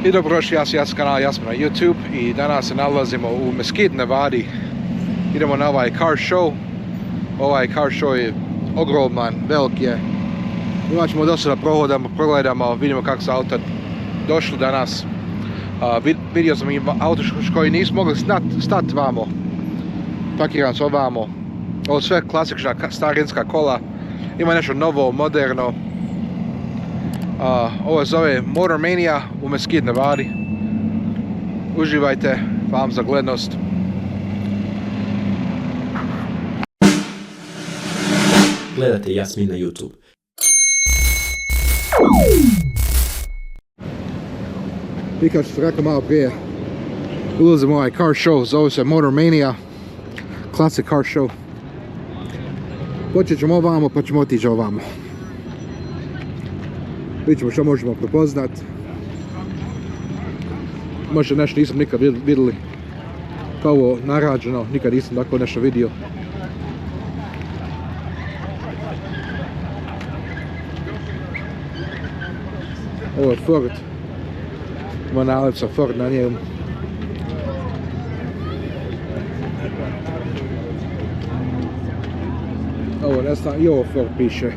I dobrodošli, ja sam kanal, ja sam na YouTube i danas se nalazimo u Mesquite, Nevadi. Idemo na ovaj car show. Ovaj car show je ogroman, velik je. Imat ćemo dosta da prohodamo, progledamo, vidimo kako su auta došli danas. Vidio sam i auto koji nisu mogli stati vamo. Pakiran su ovamo. Ovo sve klasična starinska kola. Ima nešto novo, moderno. Ovo se zove Moto Mania u Mesquite, Nevadi. Uživajte, hvala za glednost. Gledate Jasmin na YouTube. I kao što sam rekao malo prije, ulazimo u ovaj car show, zove se Moto Mania, classic car show. Počet ćemo ovamo pa ćemo otići ovamo. Vidjet ćemo što možemo prepoznat. Možda nešto nisam nikad vidjeli kao ovo narađeno, nikad nisam tako nešto vidio. Ovo je Ford. Ima nalepca Ford na njemu. Ovo ne znam, i ovo Ford piše.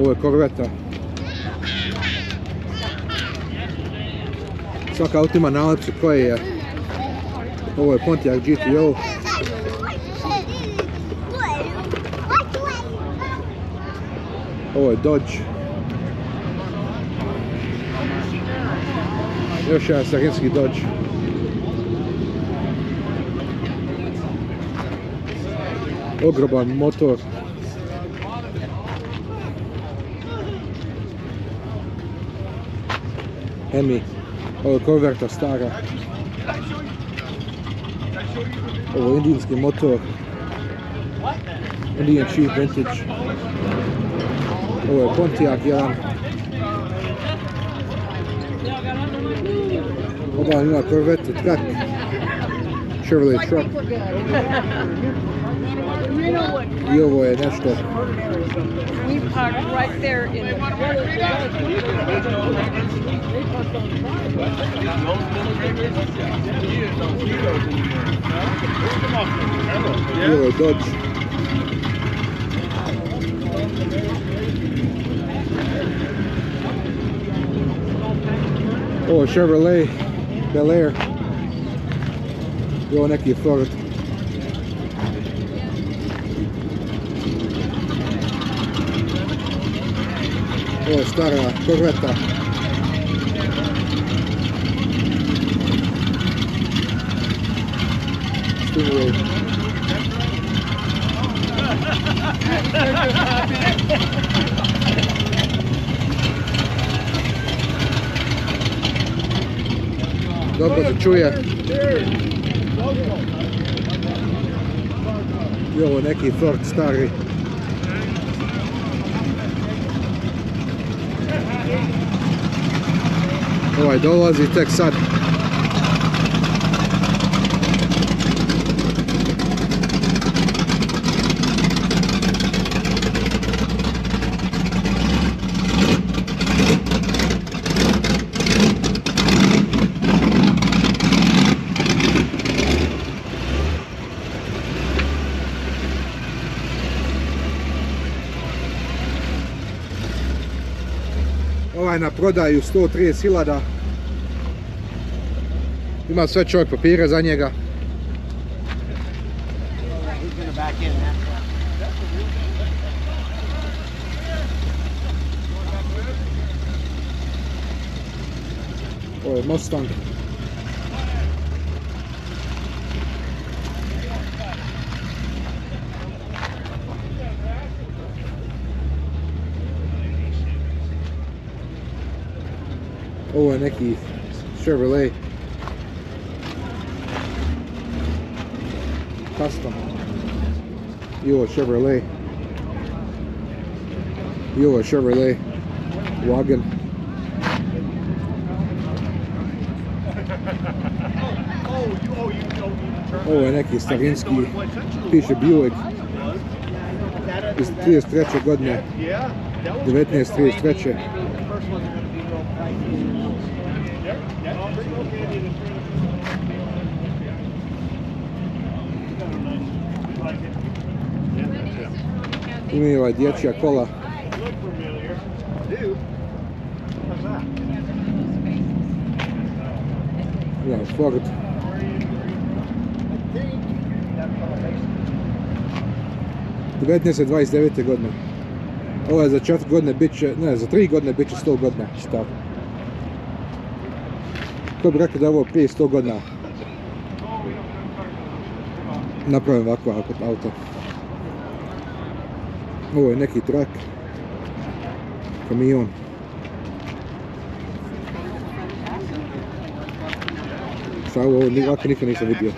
Ovo je Corvetta. Svaka auto ima nalepcu koje je. Ovo je Pontiac GTO. Ovo je Dodge. Još jedan starinski Dodge. Ogroman motor. Hemi. Ovo je Corvetta stara. Ovo je indijski motor. Indian Chief Vintage. Ovo je Pontiac jedan. Ovo ima Corvette truck. Chevrolet truck. I ovo je nešto. We parked right there in the I ovo je Dodge. Ovo je Chevrolet Bel Air. I ovo neki Ford. Ovo je stara Corvetta. Stingray. Dobro se čuje. I ovo neki Ford stari. Ovaj dolazi tek sad. Ovaj na prodaju 130.000. Ima sve čovjek papire za njega. Ovo je Mustang. Ovo je neki Chevrolet Custom. I ovo je Chevrolet. I ovo je Chevrolet Wagon. Ovo je neki starinski, piše Buick iz 33. godine, 1933. Ima i ovaj dječja kola. Ja, Ford. Devetnaest 29. godine. Ovo je za 4 godine bit će, ne, za 3 godine bit će 100 godina star. Ko bi rekao da je ovo prije 100 godina napravim ovako auto. Ovo je neki trak, kamion. Šta ovo ovako nikad nisam vidio.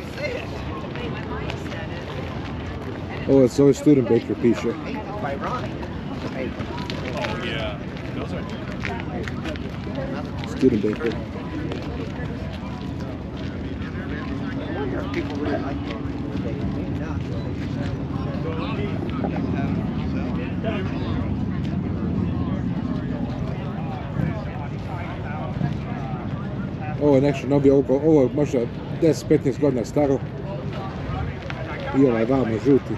Ovo se zove Studebaker piše. Studebaker. Ovo je nešto novi, ovo je možda 10-15 godina staro. I ovaj vamo žuti.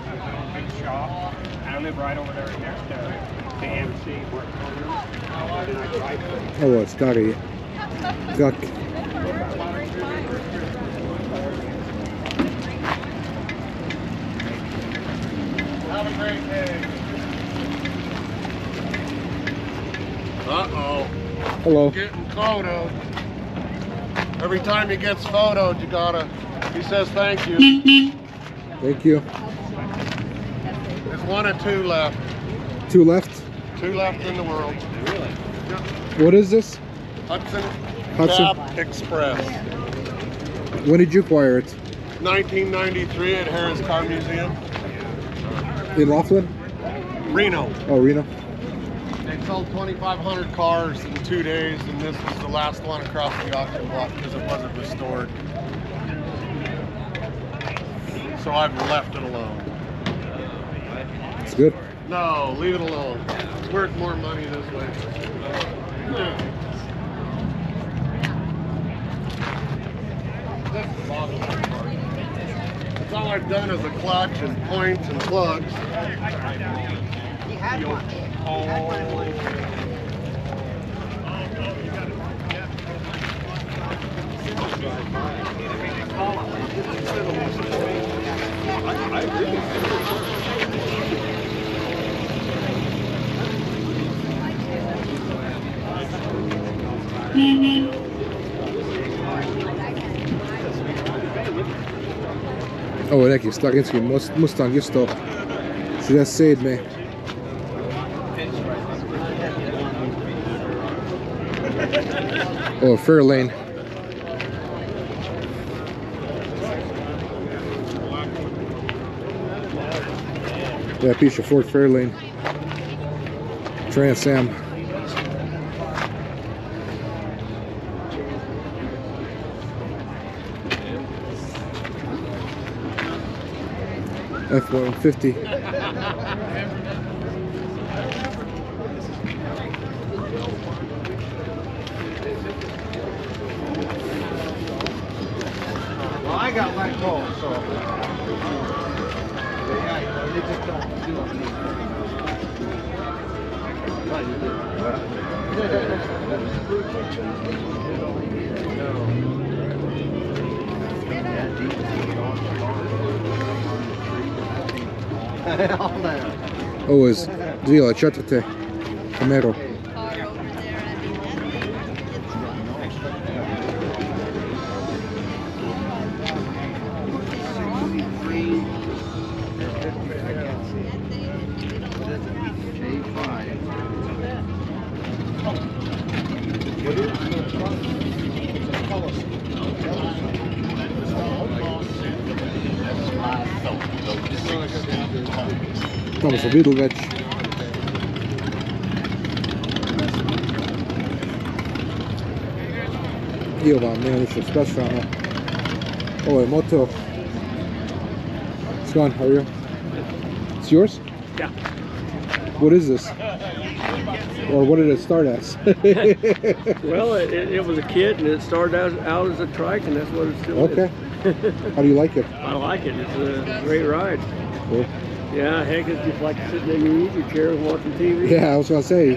Ovo je stariji trak. Uh-oh. Hello. Getting photoed. Every time he gets photoed, you gotta, he says thank you. Thank you. There's 1 or 2 left. 2 left. 2 left in the world. What is this? Hudson Hudson. Cab Express. When did you acquire it? 1993 at Harris Car Museum. In Laughlin? Reno. Oh, Reno. They sold 2,500 cars in 2 days, and this was the last one across the auction block because it wasn't restored. So I've left it alone. It's good. No, leave it alone. It's worth more money this way. That's all I've done is a clutch and points and plugs. He had one. He had one in one. Ovo je neki starinski Mustang isto 67. Ovo je Fairlane. Ja, piše Ford Fairlane. Trans Am. F-150. Well, I got let go, so. Yeah, you just don't do Ovo je 2004. Camaro. Tamo smo vidjeli već. I ova nema ništa specijalno. Ovo je Moto. It's gone, how are you? It's yours? Yeah. What is this? Or what did it start as? Well, it was a kit, and it started out as a trike, and that's what it still Okay. How do you like it? I like it. It's a great ride. Cool. Yeah, heck, it's just like sitting in your easy chair and watching TV. Yeah, I was gonna say,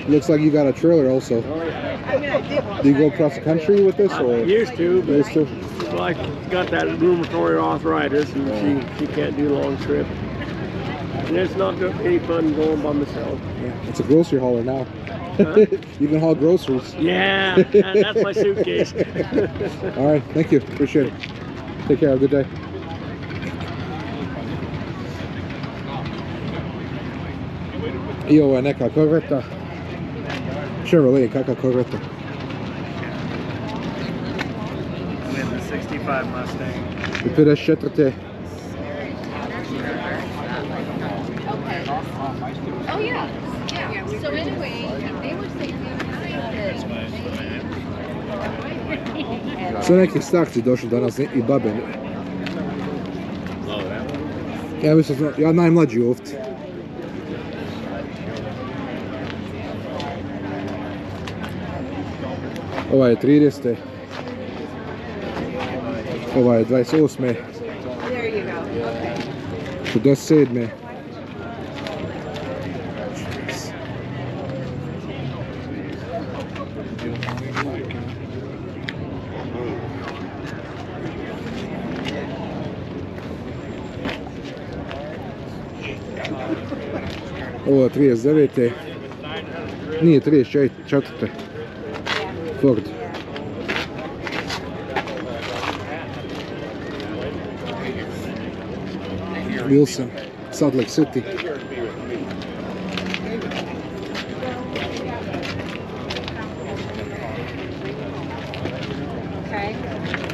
looks like you got a trailer also. Oh, yeah. Do you go across the country with this, I or used to, but used to? like got that rheumatoid arthritis, and she can't do long trips. And it's not any fun going by myself. Yeah, it's a grocery hauler now. Huh? You can haul groceries. Yeah, that's my suitcase. All right, thank you. Appreciate it. Take care. Have a good day. I ovo je neka korveta. Chevrolet, kakva korveta? With the 65 Mustang. I 54. Oh, yeah. Yeah. So anyway, they were saying the other night that Sve neki starci došli danas i babe. Ja mislim, ja najmlađi ovdje. Ova je 30. Ova je 28. There you go. Okay. 47. Ovo je 39. Nije 34. Ford. Wilson, Salt Lake City. Okay.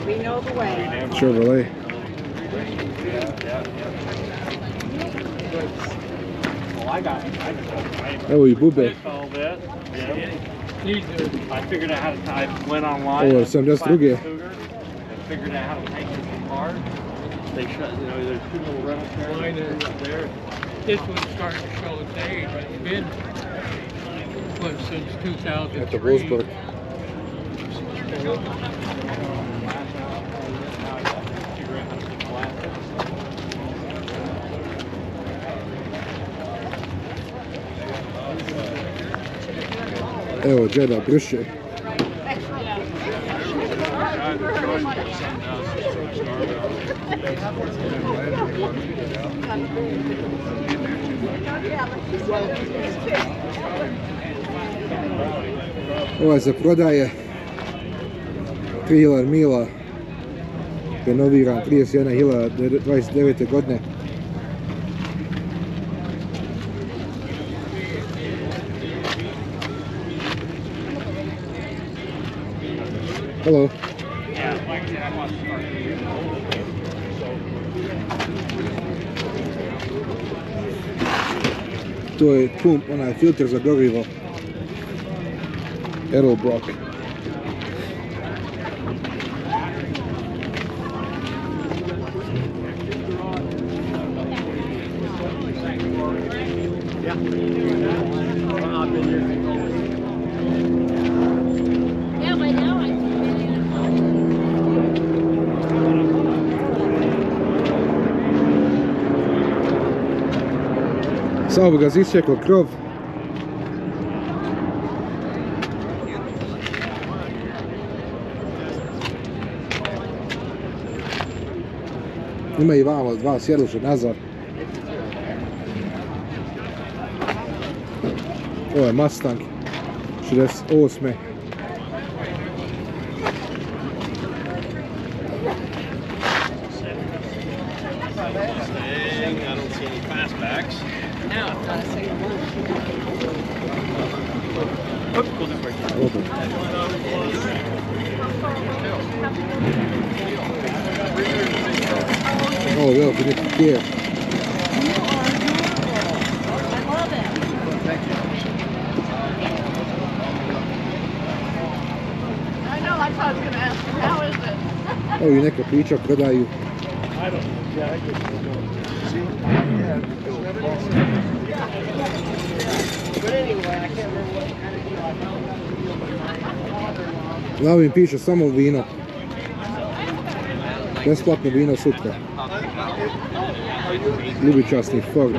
We know the way. Chevrolet. Evo i bube. I figured out how to. I went online. Ovo je 72. I figured out how to take this apart. They shut. You know, there's two little rental cars up there. This one's starting to show its age. It's been since 2003. Eto, Wolfsburg. Evo, Džeda Brše. Ovo se prodaje 3000 mila, renoviran 31.029. godine. Hello. To je pump, onaj filter za gorivo. Aeroblock. Samo bi ga zisjekao krov. Ima i vamo dva sjeduša nazad. Ovo je Mustang 68. I don't see any fastbacks. Now I'm trying to say Ovo je veliki neki kjer. Evo i neka pića prodaju. Na ovim piše samo vino. Besplatno vino sutra. Ljubičasni Ford.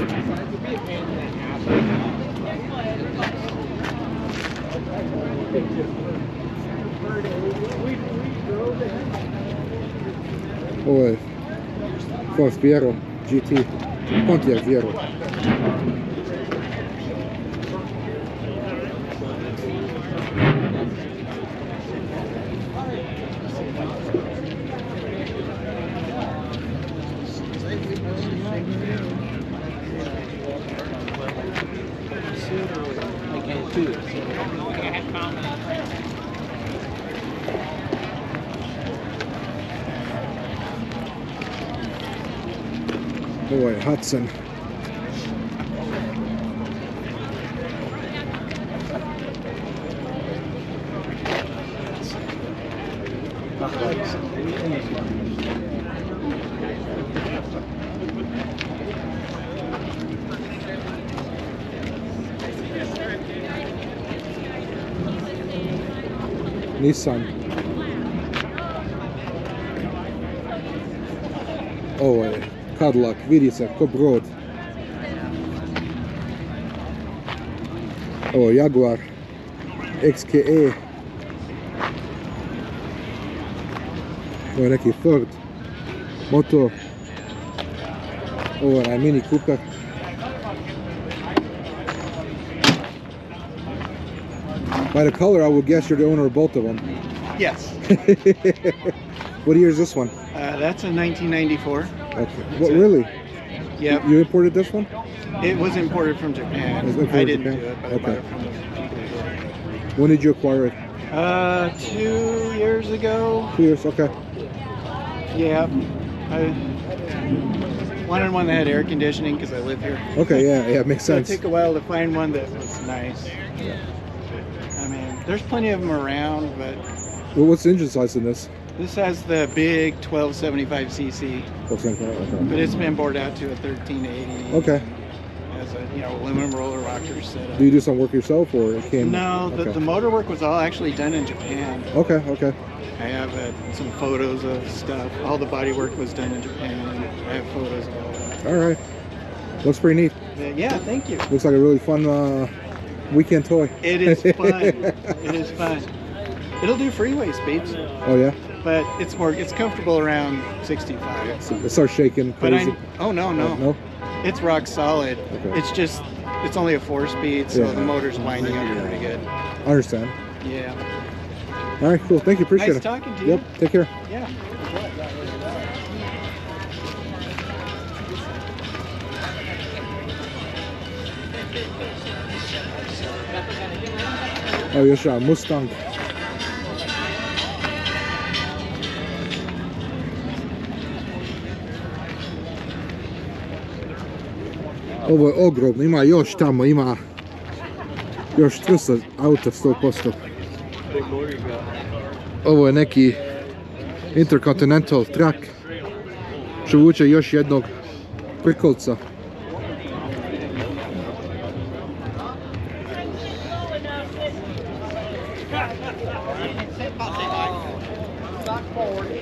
Ovo je Ford Fiero GT, Pontiac Fiero. Ovo je Hudson. Nissan. Ovo je Cadillac, vidi se ko brod. Ovo je Jaguar XKE. Ovo je neki Ford Moto. Ovo je Mini Cooper. By the color, I would guess you're the owner of both of them. Yes. What year is this one? That's a 1994. Okay. What, really? Yep. You imported this one? It was imported from Japan. It was imported I didn't from do Japan? it, but I bought Okay. it from the people. When did you acquire it? 2 years ago. 2 years, okay. Yeah. I wanted one that had air conditioning because I live here. Okay, yeah, makes So sense. it took a while to find one that was nice. Yeah. I mean, there's plenty of them around, but Well, what's the engine size in this? this has the big 1275cc, but it's been bored out to a 1380. Okay. Has a aluminum roller rocker set up. Do you do some work yourself or it came? No, Okay. the motor work was all actually done in Japan. Okay, okay. I have some photos of stuff. All the body work was done in Japan. I have photos of all that. All right. Looks pretty neat. Yeah, thank you. Looks like a really fun weekend toy. It is fun. It is fun. It'll do freeway speeds, Oh yeah? but it's comfortable around 65. So it starts shaking But crazy. oh no, No? it's rock solid. Okay. It's only a 4-speed, so Yeah. the motor's winding up pretty good. I understand. Yeah. All right, cool. Thank you. Appreciate Nice it. talking to you. Yep, take care. Yeah. Oh, još jedan Mustang. Ovo je ogromno, ima još tamo, ima još čvrsto auto 100%. Ovo je neki Intercontinental Truck što vuče još jednog prikolca.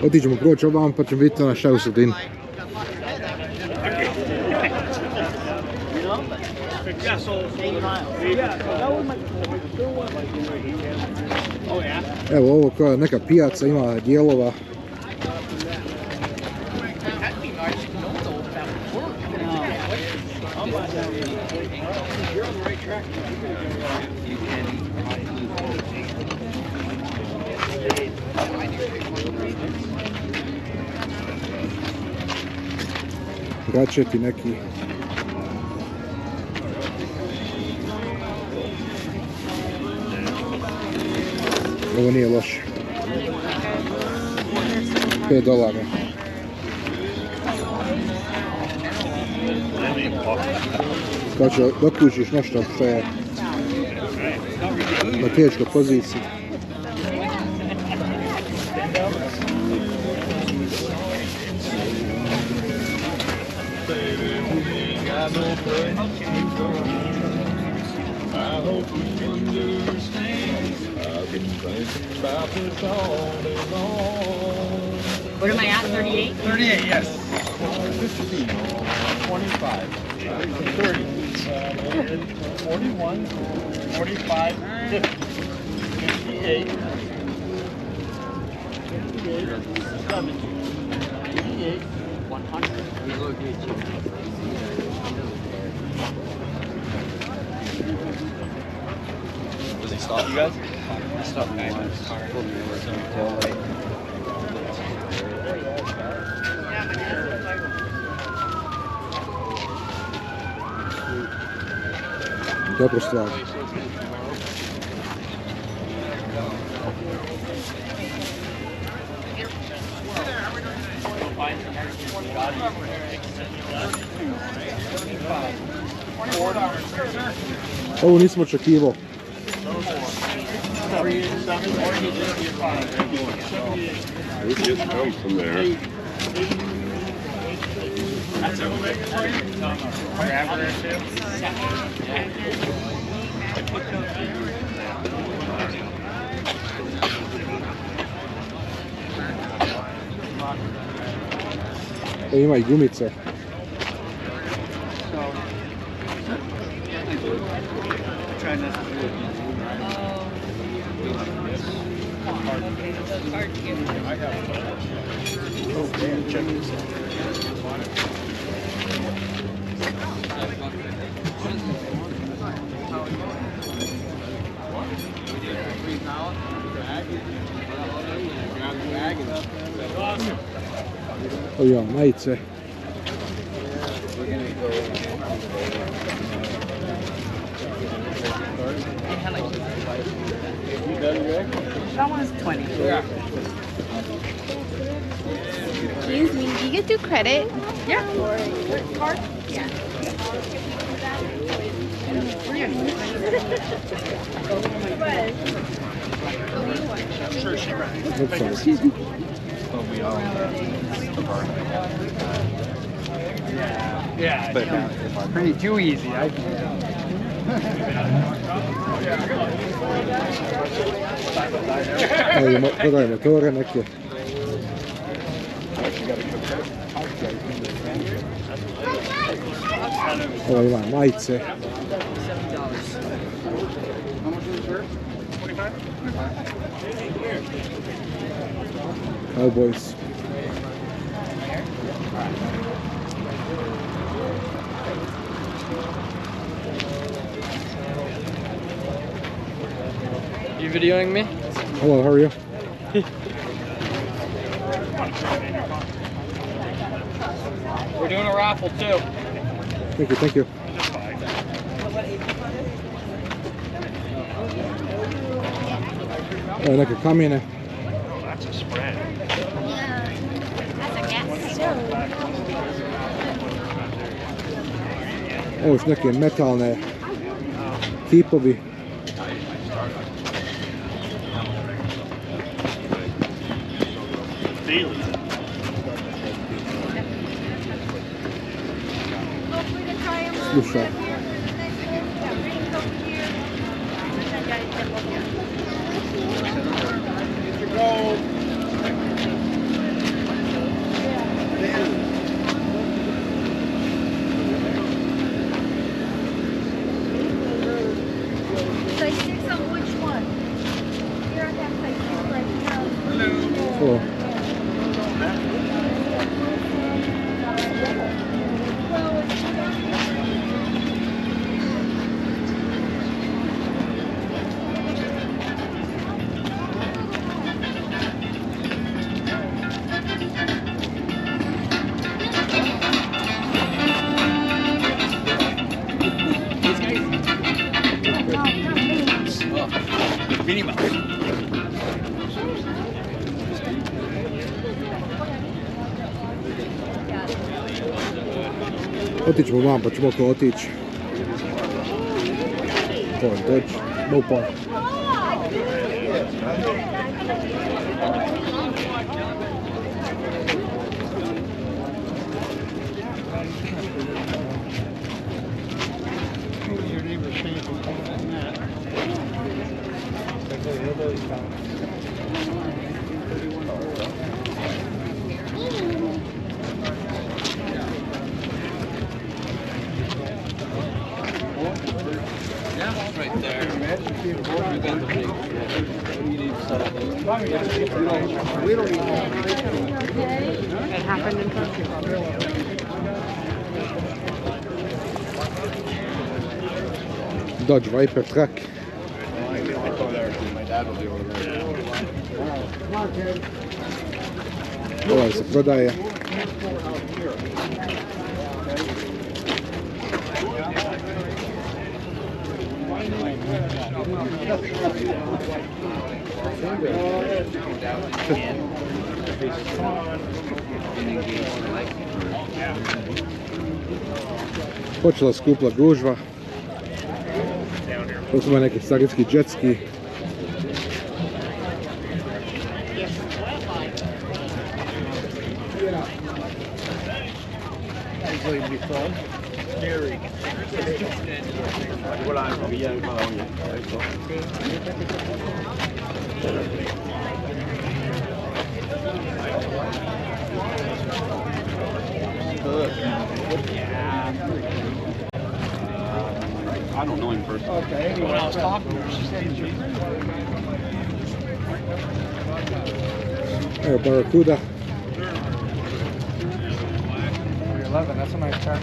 Otićemo proći ovam pa ćemo vidjeti na šta je u sredini. Evo ovo kao je neka pijaca, ima dijelova. Račeti neki. Ovo nije loše. $5. Znači, dokužiš nešto što je na teškoj poziciji. What am I at? 38? 38, yes. 25, 30, 41, 45, 50, 58, 70, 88, 100. Does he stop you guys? He stopped me once. Pulled me over to the tail light. Dobra stvar. Ovo nismo očekivao. It just comes from there. Ima i gumice. Oh ja, majice. That one's 20. Yeah. Excuse me, do you get through credit? Yeah. Card? Yeah. Yeah, it's pretty too easy. Evo, prodaj motore neke. Ovo ima majice. Cowboys. You videoing me? Hello, how are you? We're doing a raffle too. Thank you, thank you. Evo neke kamene. That's a spread. Yeah. That's a gas stove. Evo su neke metalne kipovi. Slušaj. Size 6 on which one? Here I have size 6 right now. Hello. Otićemo vam pa ćemo oko otići. Ford Dodge, Mopar. Right there. You got the big. You need to set up those. It happened in Tokyo. Dodge Viper truck. Ovaj se prodaje. Počela skupla gužva. To su neki starinski džetski. I don't know him personally. Okay. When I was talking to her, she said he's Evo Barracuda. 11, that's a nice car.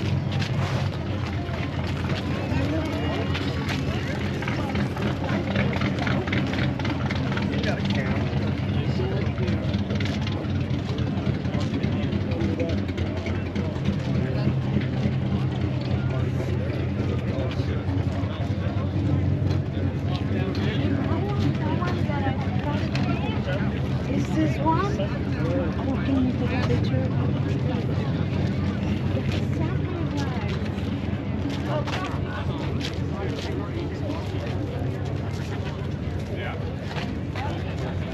Is this one? Oh, can you take a picture?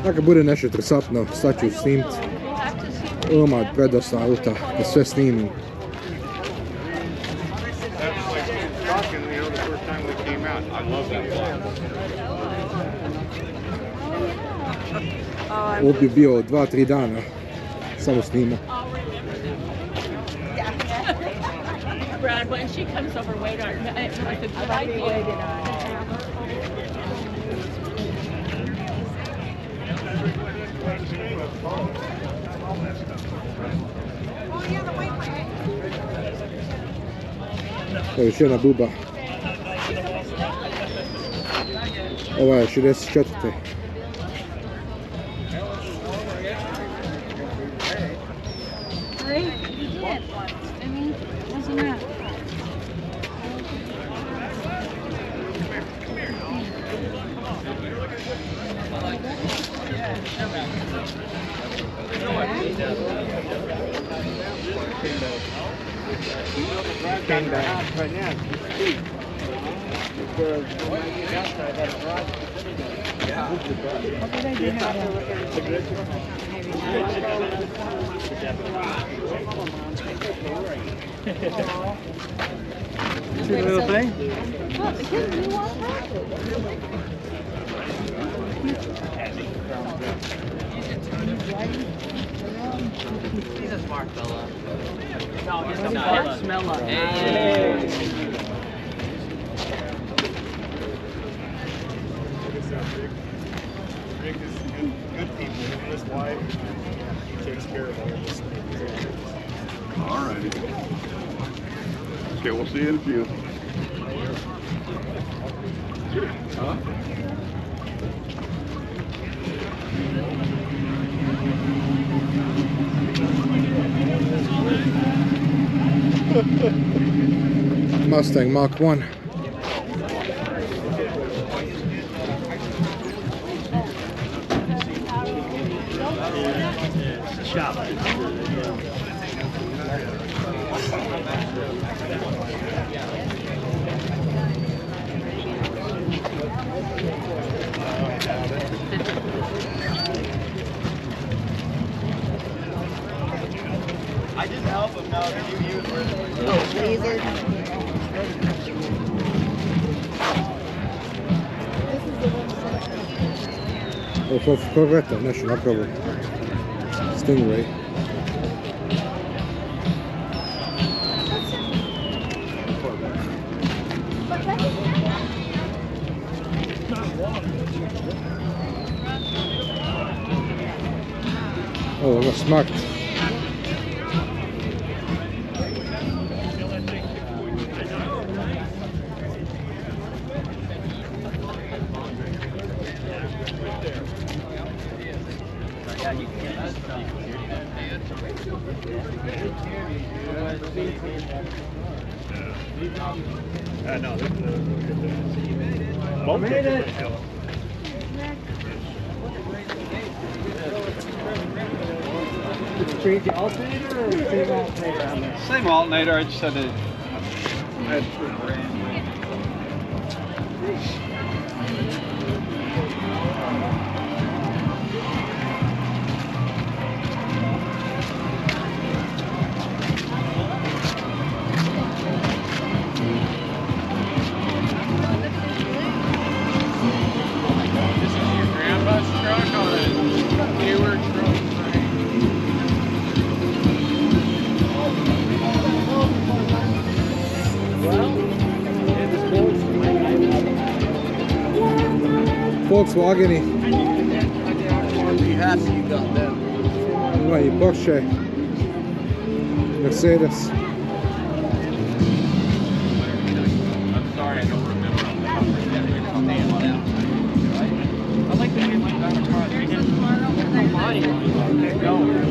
Ako bude nešto interesantno, sad ću snimiti. Ima predosta auta, da sve snimim. Ovo bi bio 2-3 dana, samo snimam. Brad, when she comes over, wait on her. It's a good idea. Evo još jedna buba. Ova je 64. Right? You did. I mean, doesn't matter. Came back. See the little thing? He's a smart fella. No, he's a smart smeller. Hey. Rick is good people. Him and his wife, he takes care of all this stuff. All righty. Okay, we'll see you in a few. Huh? Mustang Mach 1. I just help him now. You use where Ovo korveta, nešto napravo. Stingray. Ovo ima smart. Change the alternator or same alternator on there? Same alternator, I just had to add This is your grandpa's truck or a newer truck? Volkswageni. Yes, you got them. Ima i Porsche. Mercedes. I'm sorry, I don't remember. I like the name like that car. They did the body line. Get going.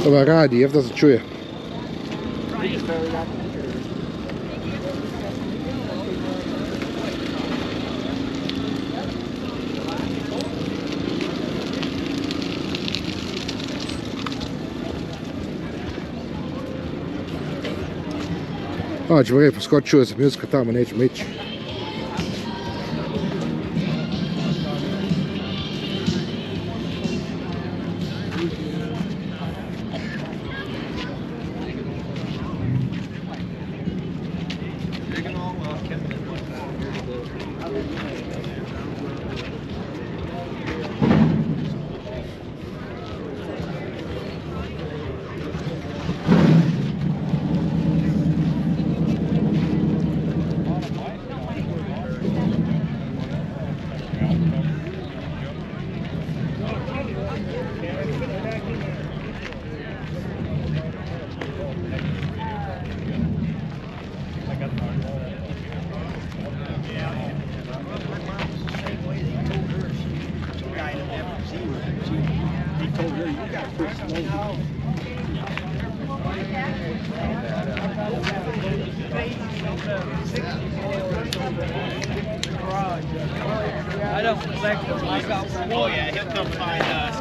Ova radi, jel da se čuje? Ćemo gledati, poskočio sam muzika tamo, nećemo ići. I don't expect them. I got one. Oh yeah, he'll come find us.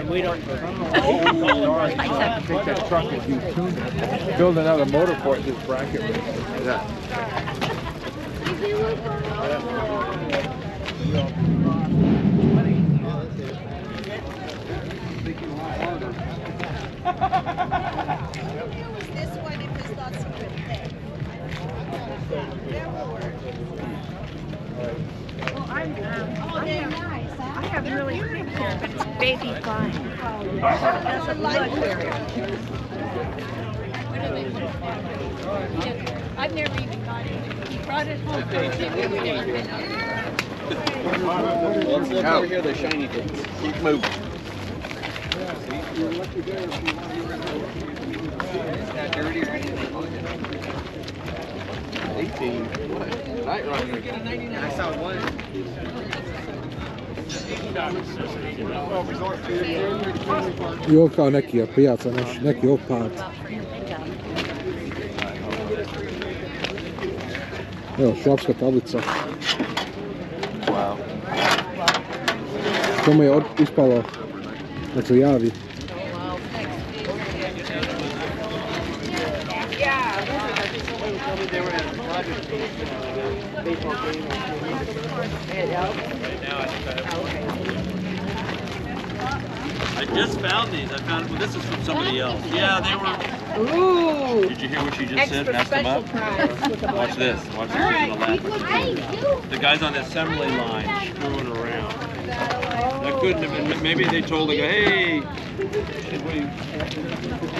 We don't. I think that truck is used tuned. Build another motorport this bracket with. Yeah. This one if it's not so good thing. I have really pretty hair, but it's baby fine. That's a light area. I've never even got it. He brought it home. Let's look over here, the shiny things. Keep moving. It's not dirty or anything. 18. What? Night Rider. I saw one. I ovo kao neki pijaca naš, neki opad. Evo, švapska tablica. Wow. To mu je ispalo da se javi. I just found these. I found, well, this is from somebody else. Yeah, they were. Ooh. Did you hear what she just said? Extra Messed them special up. prize with a Watch this. Watch this. All This right, is the last. The guy's on the assembly line screwing around. That couldn't have been. Maybe they told the guy, hey, should we?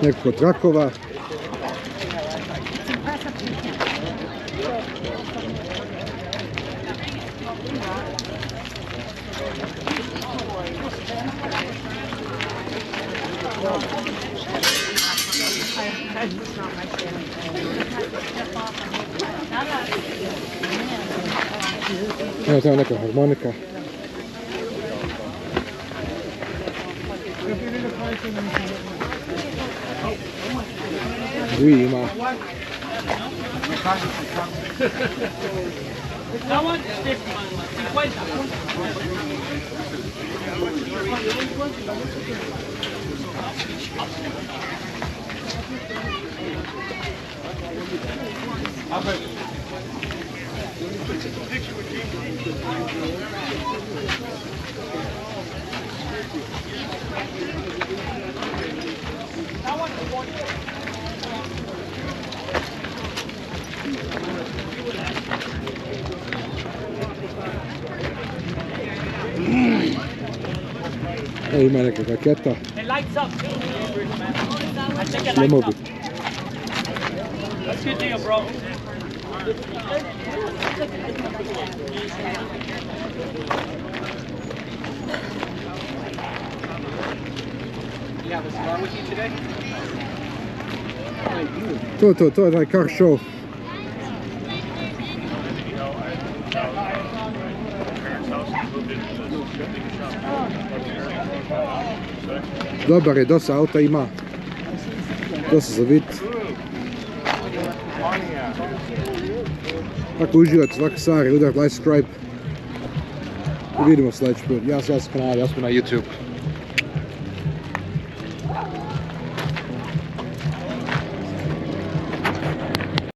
Nekoliko trakova. Evo tamo neka harmonika. Dvi ima. That one is 50. 50. Evo ima neka raketa. It lights up too. I think it Ne lights mogu. up. That's a good deal, bro. You have a cigar with you today? To je taj car show. Dobar je, dosta auta ima. Dosta za vid. Ako uživate svake stvari, udarite like, subscribe. I vidimo sljedeći put. Ja sam kanal, ja smo na YouTube.